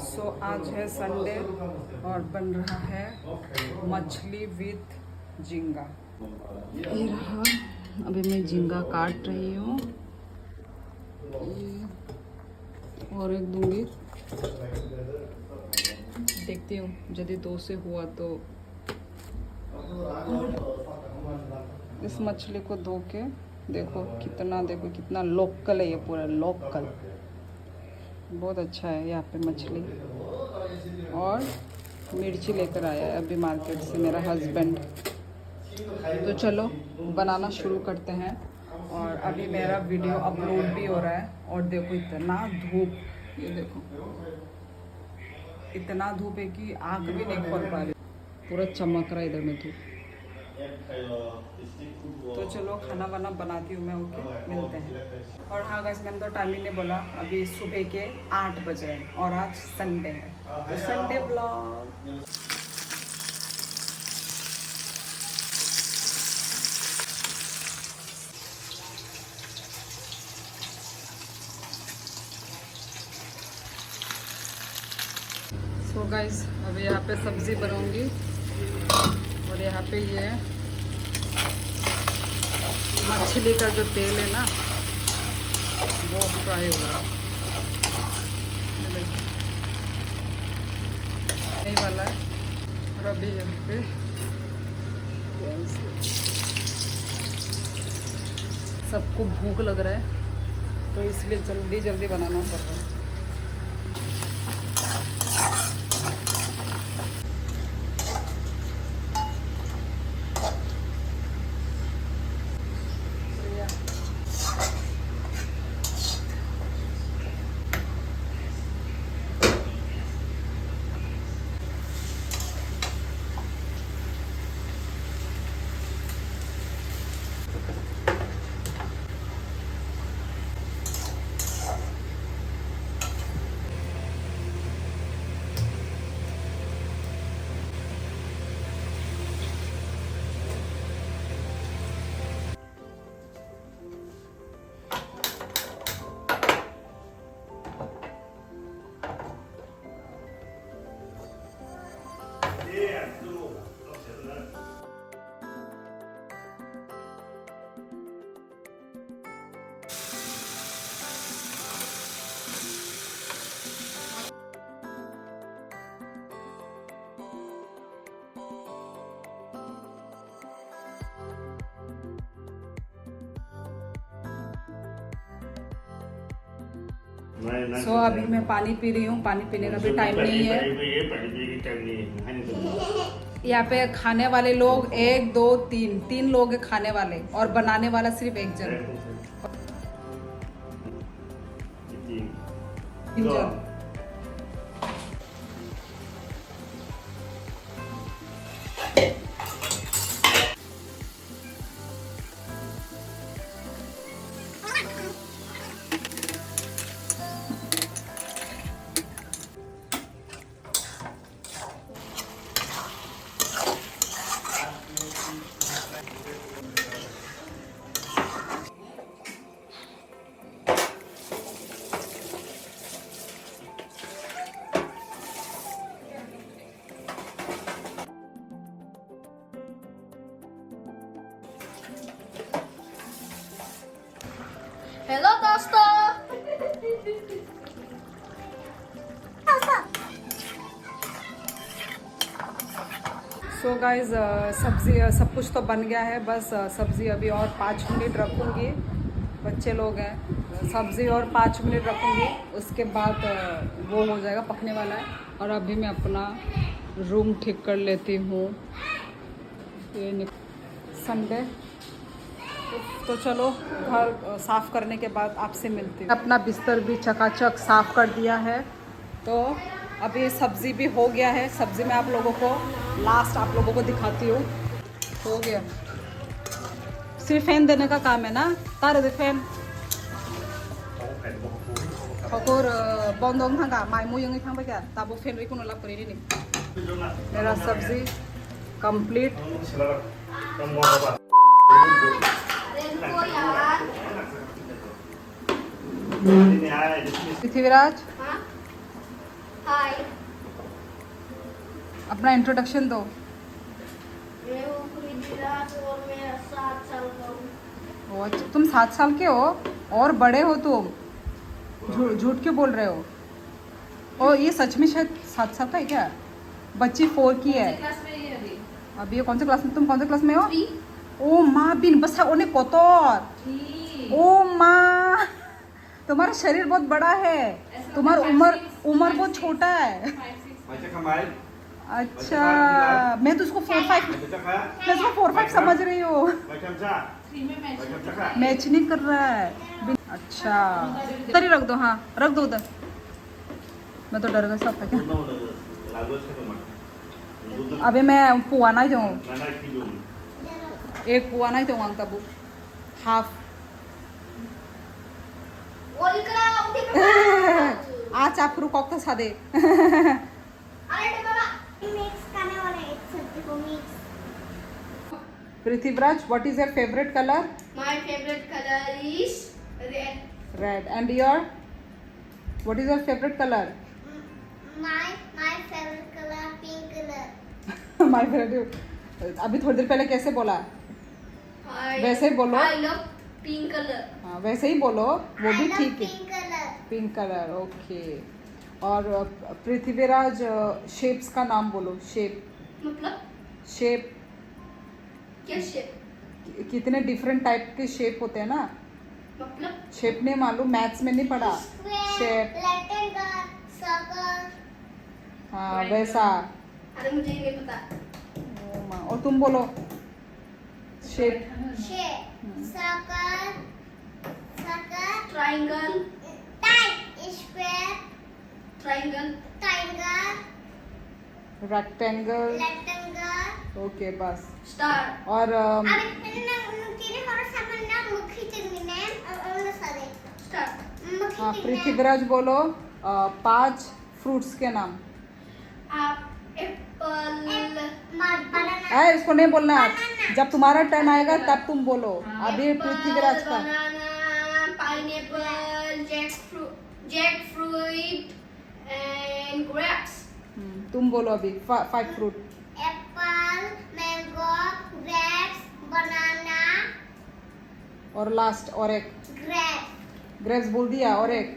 सो आज है संडे और बन रहा है मछली विथ झींगा। ये रहा, अभी मैं झींगा काट रही हूँ और एक दूंगी, देखती हूँ यदि 2 से हुआ तो। इस मछली को धो के देखो कितना लोकल है, ये पूरा लोकल, बहुत अच्छा है यहाँ पे मछली। और मिर्ची लेकर आया है अभी मार्केट से मेरा हस्बैंड। तो चलो बनाना शुरू करते हैं। और अभी मेरा वीडियो अपलोड भी हो रहा है। और देखो इतना धूप, ये देखो इतना धूप है कि आँख भी नहीं खोल पा रही, पूरा चमक रहा है इधर में धूप। तो चलो खाना वाना बनाती हूँ मैं, ओके मिलते हैं। और हाँ गाइस, मैंने तो टाइमिंग नहीं बोला, अभी सुबह के 8 बजे हैं और आज संडे है, तो संडे ब्लॉग। तो गाइस अभी यहाँ पे सब्जी बनाऊंगी और यहाँ पे ये मछली का जो तेल है ना वो फ्राई हो रहा नहीं वाला है। और अभी यहाँ पे सबको भूख लग रहा है तो इसलिए जल्दी जल्दी बनाना पड़ रहा है। सो अभी मैं पानी पी रही हूँ, पानी पीने का भी टाइम नहीं है। यहाँ पे खाने वाले लोग 1 2 3 लोग हैं खाने वाले, और बनाने वाला सिर्फ 1 जन। 3 जन। हेलो दोस्तों। सो गाइज सब्ज़ी सब कुछ तो बन गया है, बस सब्ज़ी अभी और 5 मिनट रखूँगी। बच्चे लोग हैं, सब्ज़ी और 5 मिनट रखूँगी, उसके बाद वो हो जाएगा, पकने वाला है। और अभी मैं अपना रूम ठीक कर लेती हूँ। ये संडे तो चलो घर साफ़ करने के बाद आपसे मिलती हूँ। अपना बिस्तर भी चकाचक साफ़ कर दिया है, तो अभी सब्ज़ी भी हो गया है। सब्ज़ी में आप लोगों को लास्ट आप लोगों को दिखाती हूँ। हो गया, सिर्फ फैन देने का काम है ना, तार दे फैन और बंदों थांगा माई मुँह यंगी थांबा क्या ताबो फैन भी कुछ लाभ करी नहीं। मेरा सब्ज़ी कंप्लीट अरे रुको यार। पृथ्वीराज हाँ हाय। अपना इंट्रोडक्शन दो। मैं हूँ पृथ्वीराज और मैं 7 साल का हूँ। ओ अच्छा, तुम 7 साल के हो और बड़े हो तुम। झूठ क्यों बोल रहे हो? ओ ये सच में शायद 7 साल का है क्या? बच्ची 4 की है। क्लास में ही है अभी। अभी ये कौन से क्लास में, तुम कौन से क्लास में हो? 3। ओ माँ बिन बस ओने कोतोर। ओ माँ तुम्हारा शरीर बहुत बड़ा है, तुम्हारा उम्र बहुत छोटा है। अच्छा मैं तो उसको 4-5 मैं उसको 4-5 समझ रही हूँ। मैच नहीं कर रहा है। अच्छा उधर ही रख दो। हाँ रख दो उधर। मैं तो डर गया सब क्या। अबे मैं पुआ नहीं दूँ, एक पुआ नहीं दूँ तब हाफ। आज आप रू कॉक था दे। Prithviraj what is your favourite colour? My favorite color is red. Red and your what is your favourite colour? My favorite color pink color. My favourite. अभी थोड़ी देर पहले कैसे बोला? वैसे ही बोलो। I love pink color. हाँ वैसे ही बोलो, वो भी I love ठीक है। pink color. Pink colour okay. और पृथ्वीराज शेप्स का नाम बोलो। शेप मतलब शेप क्या शेप? कितने डिफरेंट टाइप के शेप होते हैं ना। मतलब शेप नहीं मालूम, मैथ्स में नहीं पढ़ा। Square, shape rectangle, circle. हाँ वैसा। अरे मुझे ये नहीं पता। ओ माँ, और तुम बोलो shape. Shape. Circle. Circle. Triangle. Type. Square. Triangle. Triangle. Rectangle. Rectangle. Okay बस। Star. और अरे तेरे हमारे सामने ना मुखी चिन्ह है और सारे Star. मुखी हाँ चिन्ह पृथ्वीराज बोलो 5 फ्रूट्स के नाम। Apple. बनाना. इसको नहीं बोलना, Banana. जब तुम्हारा टर्न आएगा तब तुम बोलो। अभी Apple, पृथ्वीराज का। banana, pineapple, jackfruit, and grapes. तुम बोलो अभी 5 फ्रूट। एप्पल, मैंगो, ग्रेप्स, बनाना, और लास्ट और एक ग्रेप्स. ग्रेप्स बोल दिया, और एक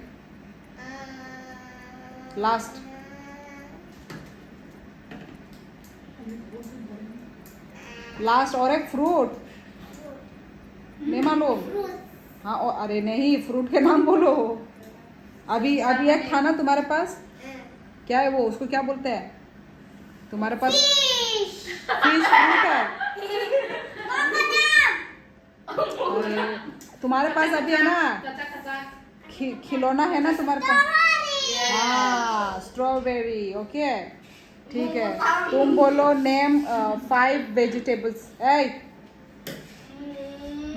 लास्ट। लास्ट और एक फ्रूट नहीं मालूम? हाँ अरे नहीं, फ्रूट के नाम बोलो। अभी एक था ना तुम्हारे पास, क्या है वो, उसको क्या बोलते हैं तुम्हारे पास? फिश फ्रूट है। अरे, तुम्हारे पास अभी है ना खिलौना है ना तुम्हारे पास? हाँ स्ट्रॉबेरी। ओके ठीक है। तुम बोलो नेम 5 वेजिटेबल्स।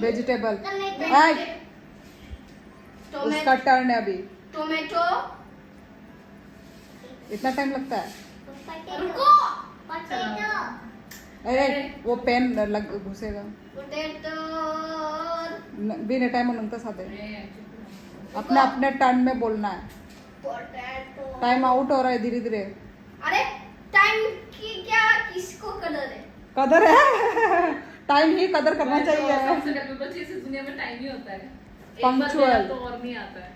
वेजिटेबल उसका टर्न है अभी। टोमेटो. इतना टाइम लगता है? रुको. पोटैटो, अरे वो पेन लग घुसेगा। पोटैटो. बिना टाइम लगता साथे। अपने अपने टर्न में बोलना है। पोटैटो. टाइम आउट हो रहा है धीरे धीरे। अरे टाइम की क्या किसको कदर है? कदर है। टाइम ही कदर करना चाहिए। सबसे कैपेबल चीज इस दुनिया में टाइम ही होता है। एक बार Punctual. गया तो और नहीं आता है।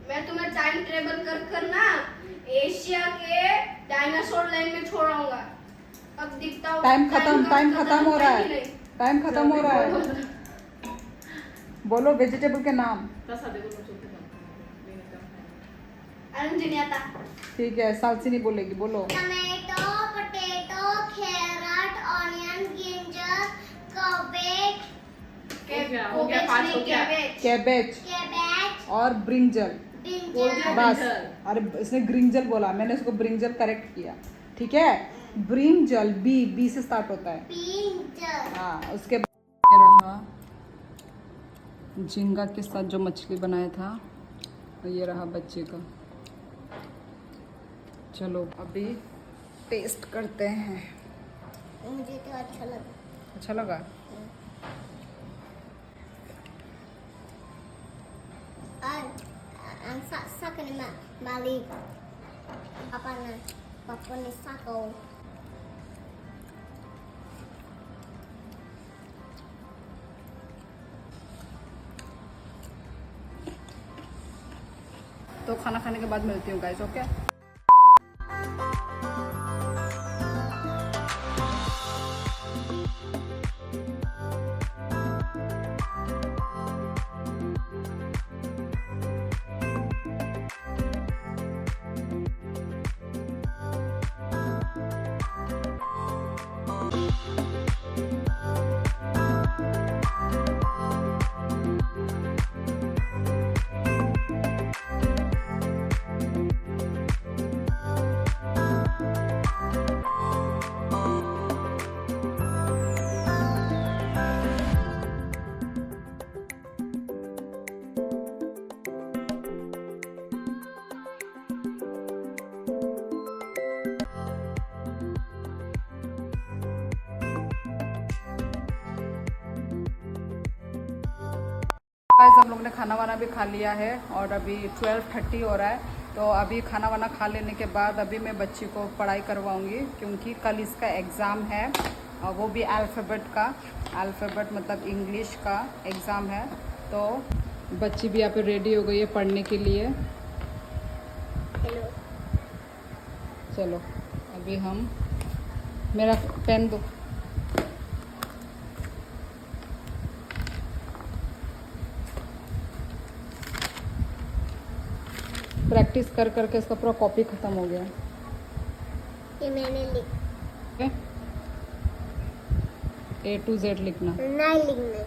मैं तुम्हें टाइम ट्रेवल कर ना एशिया के डायनासोर लैंड में छोड़ाऊंगा। अब दिखता हूँ टाइम खत्म हो रहा है। टाइम खत्म हो रहा है। बोलो वेजिटेबल के नाम। बस आधे को चलते हैं। अरुण जी नहीं आता। ठीक है सालसी नहीं बोलेगी, बोलो। Tomato, potato, carrot, onion, ginger, cabbage, हो गया, 5 हो गया। कैबेज कैबेज, और ब्रिंजल। ब्रिंजल, बस। अरे इसने ग्रिंजल बोला, मैंने उसको ब्रिंजल करेक्ट किया। ठीक है ब्रिंजल बी से स्टार्ट होता है। ब्रिंजल. हाँ उसके बाद ये रहा झींगा के साथ जो मछली बनाया था, ये रहा बच्चे का। चलो अभी टेस्ट करते हैं। मुझे तो अच्छा लगा. अच्छा लगा? ang sa kanina Bali. Papa ni Sako. तो खाना खाने के बाद मिलती हूँ गाइस, ओके। गाइस हम लोग ने खाना वाना भी खा लिया है और अभी 12:30 हो रहा है। तो अभी खाना वाना खा लेने के बाद अभी मैं बच्ची को पढ़ाई करवाऊंगी, क्योंकि कल इसका एग्ज़ाम है और वो भी अल्फ़ाबेट मतलब इंग्लिश का एग्ज़ाम है। तो बच्ची भी यहाँ पे रेडी हो गई है पढ़ने के लिए। Hello. चलो अभी हम, मेरा पेन दो। प्रैक्टिस कर करके इसका पूरा कॉपी ख़त्म हो गया। ये मैंने लिख A to Z लिखना, नहीं लिखना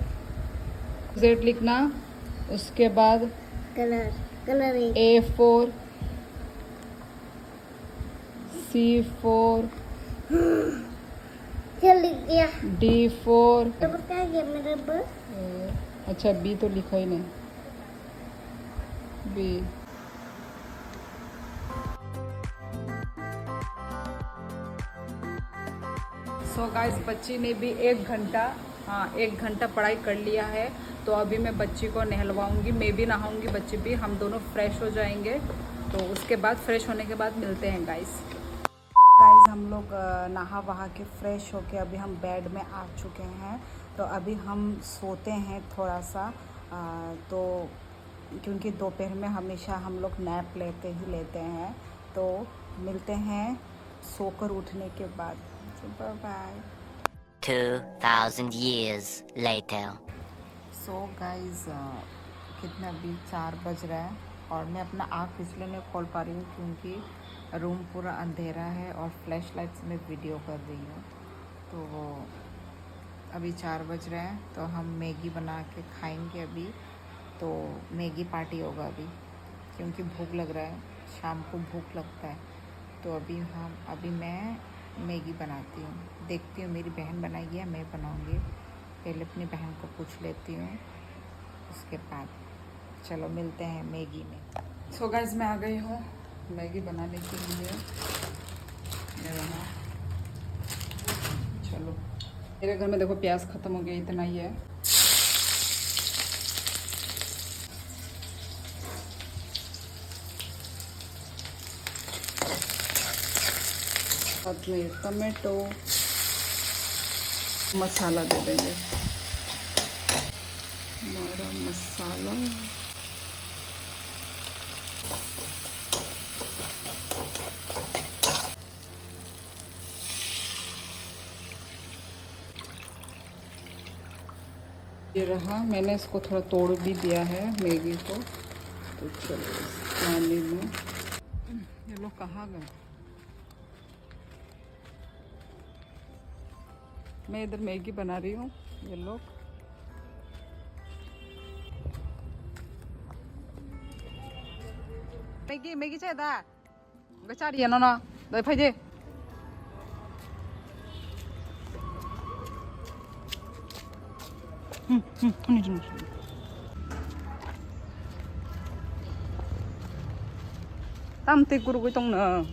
Z लिखना, उसके बाद कलर A4 C4 क्या लिख दिया D4 तो क्या गया मेरा बस अच्छा B तो लिखा ही नहीं, B। सो गाइस बच्ची ने भी 1 घंटा पढ़ाई कर लिया है। तो अभी मैं बच्ची को नहलवाऊंगी, मैं भी नहाऊंगी, बच्ची भी, हम दोनों फ्रेश हो जाएंगे। तो उसके बाद फ्रेश होने के बाद मिलते हैं गाइस। हम लोग नहा वहा के फ्रेश होके अभी हम बेड में आ चुके हैं। तो अभी हम सोते हैं थोड़ा सा, तो क्योंकि दोपहर में हमेशा हम लोग नैप लेते हैं। तो मिलते हैं सोकर उठने के बाद। Bye bye. 2000 years later. So guys कितना अभी 4 बज रहा है और मैं अपना आँख इसलिए नहीं खोल पा रही हूँ क्योंकि रूम पूरा अंधेरा है और फ्लैश लाइट से मैं वीडियो कर रही हूँ। तो अभी 4 बज रहे हैं, तो हम मैगी बना के खाएंगे अभी। तो मैगी पार्टी होगा अभी, क्योंकि भूख लग रहा है, शाम को भूख लगता है। तो अभी मैं मैगी बनाती हूँ, देखती हूँ मेरी बहन बनाएगी या मैं बनाऊँगी। पहले अपनी बहन को पूछ लेती हूँ, उसके बाद चलो मिलते हैं मैगी में। सो गाइस मैं आ गई हूँ मैगी बनाने के लिए। चलो मेरे घर में देखो प्याज ख़त्म हो गया, इतना ही है। साथ में टमाटो, मसाला दे देंगे, हमारा मसाला। ये रहा, मैंने इसको थोड़ा तोड़ भी दिया है मैगी को। तो चलो इस पानी में, ये लोग कहाँ गए? मैं इधर मैगी बना रही हूँ, ये लोग मैगी चाहिए था गचारी है ना दे फाइजे। tam ti guru tong na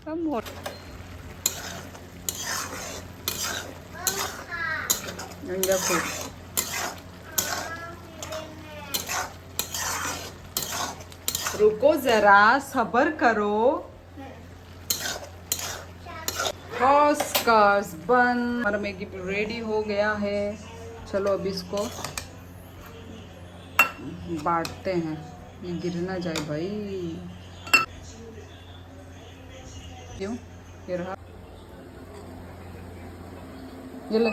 tam một nhanh ra phụ रुको जरा, सब्र करो। बन हमारा मैगी रेडी हो गया है। चलो अब इसको बांटते हैं, ये गिर ना जाए भाई। क्यों ये रहा, ये ले।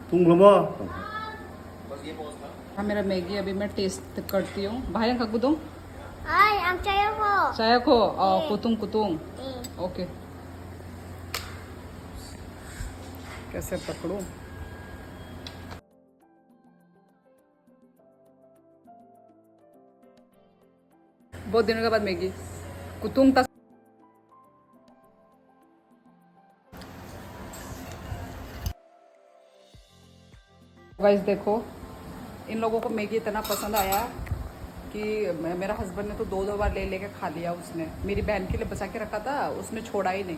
Tunggu lama. हाँ मेरा मैगी अभी मैं टेस्ट करती हूँ। भाई का कुतुंग Ay, ang sayo ko. चाय को कुतुंग कुतुंग ओके। कैसे पकड़ूं? बहुत दिनों के बाद मैगी कुतुंग का। गाइस देखो, इन लोगों को मैगी इतना पसंद आया कि मेरा हस्बैंड ने तो दो बार ले लेके खा लिया उसने। मेरी बहन के लिए बचा के रखा था, उसने छोड़ा ही नहीं।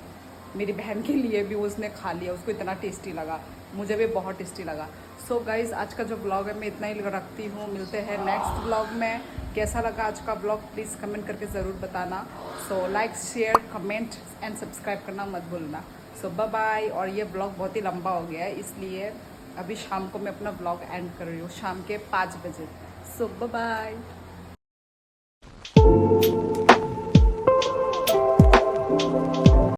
मेरी बहन के लिए भी उसने खा लिया, उसको इतना टेस्टी लगा, मुझे भी बहुत टेस्टी लगा। सो गाइज आज का जो ब्लॉग है मैं इतना ही रखती हूँ। मिलते हैं नेक्स्ट ब्लॉग में। कैसा लगा आज का ब्लॉग प्लीज़ कमेंट करके ज़रूर बताना। So like share comment and subscribe करना मत भूलना। सो बाय बाय। और ये ब्लॉग बहुत ही लंबा हो गया है, इसलिए अभी शाम को मैं अपना ब्लॉग एंड कर रही हूँ, शाम के 5 बजे। सो बाय बाय।